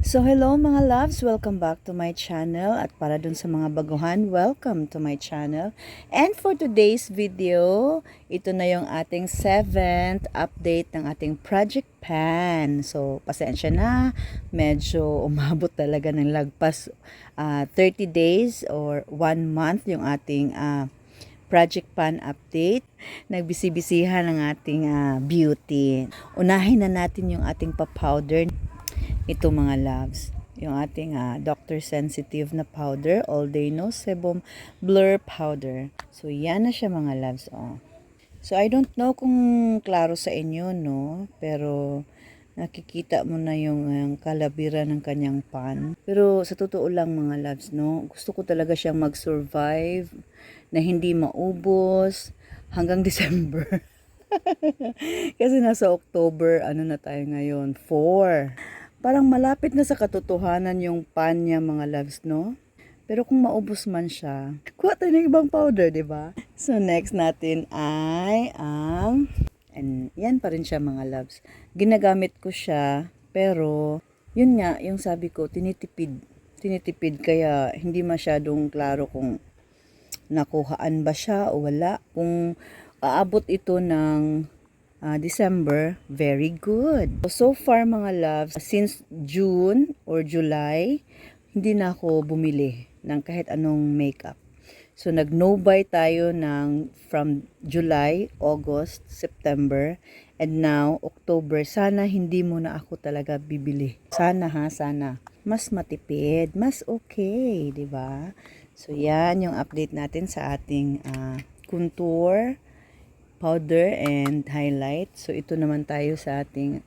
So hello mga loves, welcome back to my channel at para dun sa mga baguhan, welcome to my channel. And for today's video, ito na yung ating 7th update ng ating project pan. So pasensya na, medyo umabot talaga ng lagpas 30 days or 1 month yung ating project pan update. Nagbisi-bisihan ang ating beauty. Unahin na natin yung ating pa-powder. Ito mga loves, yung ating Dr. Sensitive na powder, All Day No Sebum Blur Powder. So yan na siya mga loves. So I don't know kung klaro sa inyo, no? Pero nakikita mo na yung kalabira ng kanyang pan. Pero sa totoo lang mga loves, no? Gusto ko talaga siyang mag-survive na hindi maubos hanggang December. Kasi nasa October, ano na tayo ngayon? 4. Parang malapit na sa katotohanan yung pan niya mga loves, no? Pero kung maubos man siya, kuha tayo ng ibang powder, di ba? So next natin ay and yan pa rin siya mga loves. Ginagamit ko siya, pero yun nga, yung sabi ko, tinitipid. Tinitipid kaya hindi masyadong klaro kung nakuhaan ba siya o wala. Kung aabot ito ng December, very good. So far mga loves, since June or July, hindi na ako bumili ng kahit anong makeup. So nag-no buy tayo from July, August, September, and now October. Sana hindi mo na ako talaga bibili. Sana sana. Mas matipid, mas okay, di ba? So yan yung update natin sa ating contour, powder and highlight. So ito naman tayo sa ating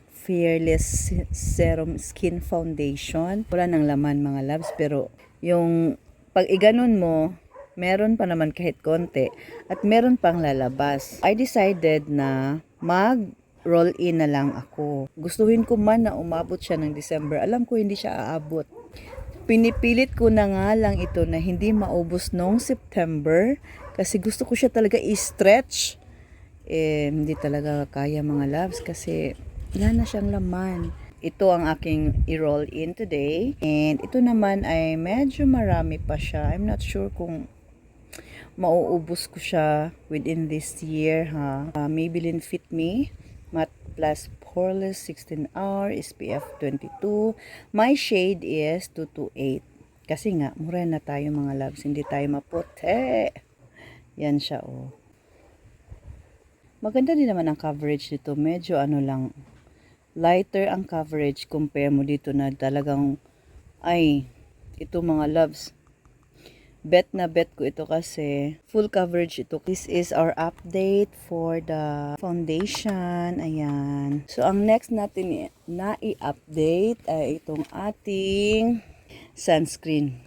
Fearless Serum Skin Foundation. Wala nang laman mga loves, pero yung pag iganon mo, meron pa naman kahit konti at meron pang lalabas. I decided na mag roll in na lang ako. Gustuhin ko man na umabot siya ng December. Alam ko hindi siya aabot. Pinipilit ko na nga lang ito na hindi maubos noong September kasi gusto ko siya talaga i-stretch. Hindi talaga kaya mga loves kasi wala na siyang laman. Ito ang aking i-roll in today. And ito naman ay medyo marami pa siya. I'm not sure kung mauubos ko siya within this year. Maybelline Fit Me Matte Plus Poreless 16 Hour SPF 22. My shade is 228. Kasi nga, mura na tayo mga loves. Hindi tayo maputi. Yan siya, oh. Maganda din naman ang coverage dito. Medyo ano lang, lighter ang coverage compare mo dito na talagang, ay, ito mga loves. Bet na bet ko ito kasi full coverage ito. This is our update for the foundation. Ayan. So, ang next natin na i-update ay itong ating sunscreen.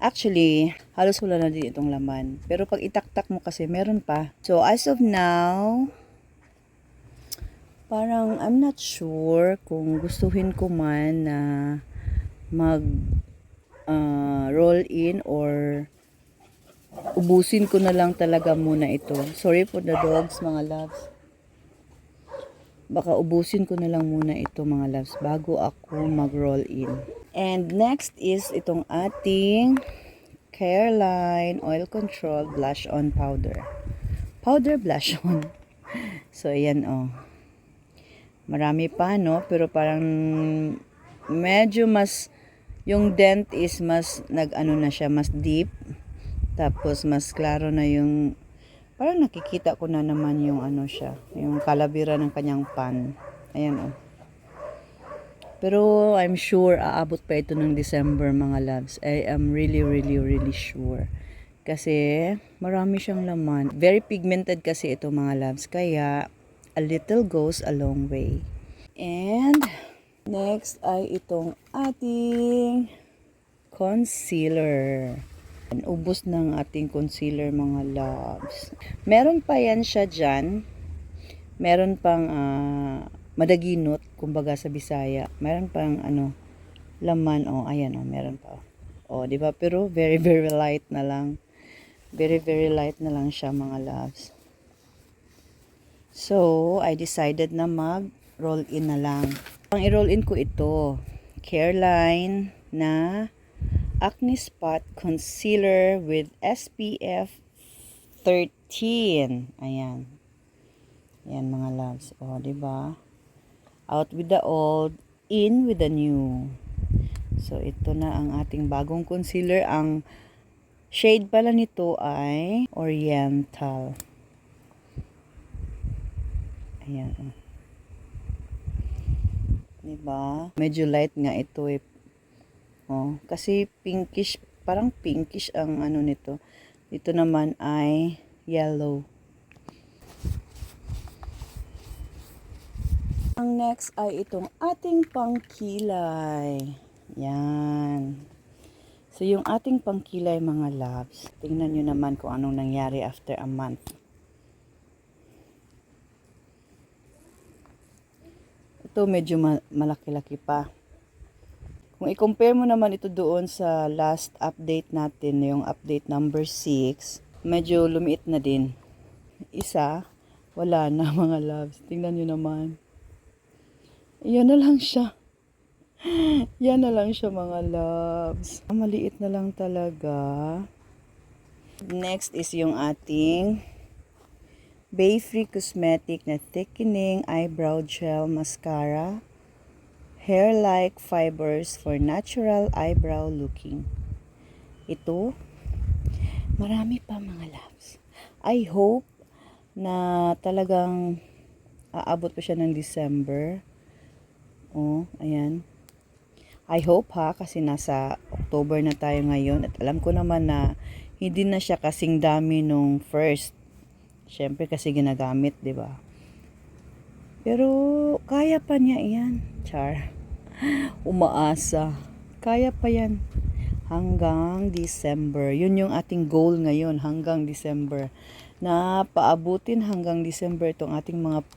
Actually, halos wala na din itong laman. Pero pag itaktak mo kasi, meron pa. So, as of now, parang I'm not sure kung gustuhin ko man na roll in or ubusin ko na lang talaga muna ito. Sorry for the dogs mga loves. Baka ubusin ko na lang muna ito mga loves bago ako mag-roll in. And next is itong ating Careline Oil Control Blush On Powder. Powder Blush On. So ayan oh. Marami pa no, pero parang medyo mas yung dent is mas nag-ano na siya, mas deep. Tapos mas klaro na yung parang nakikita ko na naman yung ano siya, yung kalabira ng kanyang pan. Ayan oh. Pero I'm sure aabot pa ito ng December mga loves. I am really sure. Kasi marami siyang laman. Very pigmented kasi ito mga loves. Kaya a little goes a long way. And next ay itong ating concealer. Ubos ng ating concealer mga loves. Meron pa yan siya dyan. Meron pang madaginot, kumbaga sa Bisaya. Meron pang laman. Ayan meron pa. Di ba? Pero very light na lang. Very light na lang siya mga loves. So, I decided na mag roll in na lang. Ang i-roll in ko ito, Careline na Acne Spot Concealer with SPF 13. Ayan. Ayan mga loves. O, diba? Out with the old, in with the new. So, ito na ang ating bagong concealer. Ang shade pala nito ay Oriental. Ayan. Diba? Medyo light nga ito eh. Oh, kasi pinkish, parang pinkish ang ano nito. Dito naman ay yellow. Ang next ay itong ating pangkilay. Yan. So, yung ating pangkilay mga loves, tingnan nyo naman kung anong nangyari after a month. Ito medyo malaki-laki pa. Kung i-compare mo naman ito doon sa last update natin, yung update number 6, medyo lumiit na din. Isa, wala na mga loves. Tingnan nyo naman. Yan na lang siya. Yan na lang siya mga loves. Maliit na lang talaga. Next is yung ating Bayfree Cosmetic na Thickening Eyebrow Gel Mascara. Hair-like fibers for natural eyebrow looking. Ito, marami pa mga loves. I hope na talagang aabot pa siya ng December. Oh, ayan. I hope ha, kasi nasa October na tayo ngayon. At alam ko naman na hindi na siya kasing dami nung first. Siyempre kasi ginagamit, di ba? Pero kaya pa niya iyan. Char. Umaasa. Kaya pa yan. Hanggang December. Yun yung ating goal ngayon. Hanggang December. Na paabutin hanggang December itong ating mga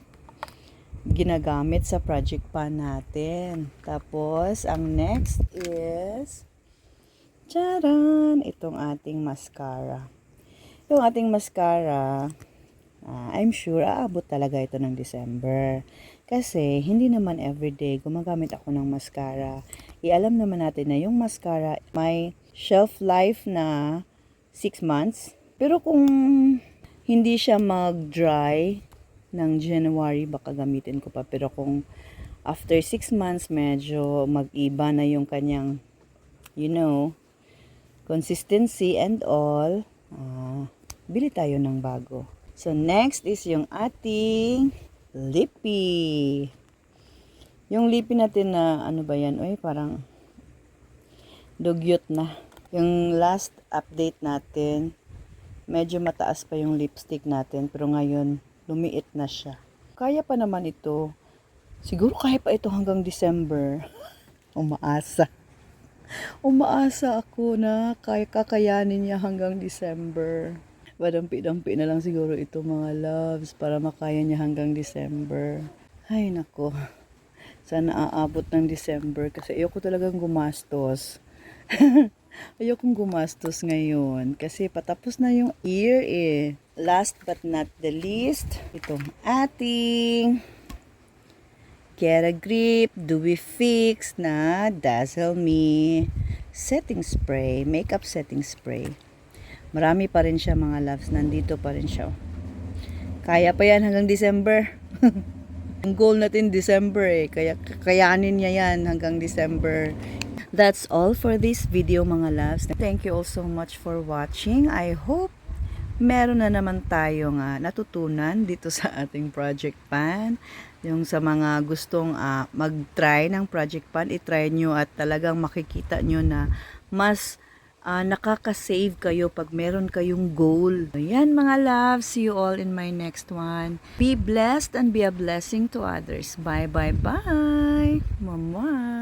ginagamit sa project pan natin. Tapos, ang next is charan! Itong ating mascara. Yung ating mascara, I'm sure aabot talaga ito ng December. Kasi, hindi naman everyday gumagamit ako ng mascara. Ialam naman natin na yung mascara may shelf life na 6 months. Pero kung hindi siya mag-dry ng January, baka gamitin ko pa. Pero kung after 6 months, medyo mag-iba na yung kanyang, consistency and all, bili tayo ng bago. So, next is yung ating lippy. Yung lippy natin na, ano ba yan? Uy, parang dugyot na. Yung last update natin, medyo mataas pa yung lipstick natin. Pero ngayon, lumiit na siya. Kaya pa naman ito. Siguro kaya pa ito hanggang December. Umaasa. Umaasa ako na kakayanin niya hanggang December. Dampi-dampi na lang siguro ito mga loves para makaya niya hanggang December. Ay nako. Sana aabot ng December kasi ayoko talagang gumastos. Ayokong gumastos ngayon kasi patapos na yung year eh. Last but not the least, itong ating Get a Grip Dewy Fix na Dazzle Me setting spray, makeup setting spray. Marami pa rin siya mga loves. Nandito pa rin siya. Kaya pa yan hanggang December. Ang goal natin December eh. Kaya kakayanin niya yan hanggang December. That's all for this video mga loves. Thank you all so much for watching. I hope meron na naman tayong natutunan dito sa ating project pan. Yung sa mga gustong mag-try ng project pan, i-try nyo at talagang makikita nyo na mas nakaka-save kayo pag meron kayong goal. Yan mga loves. See you all in my next one. Be blessed and be a blessing to others. Bye, bye, bye. Mama.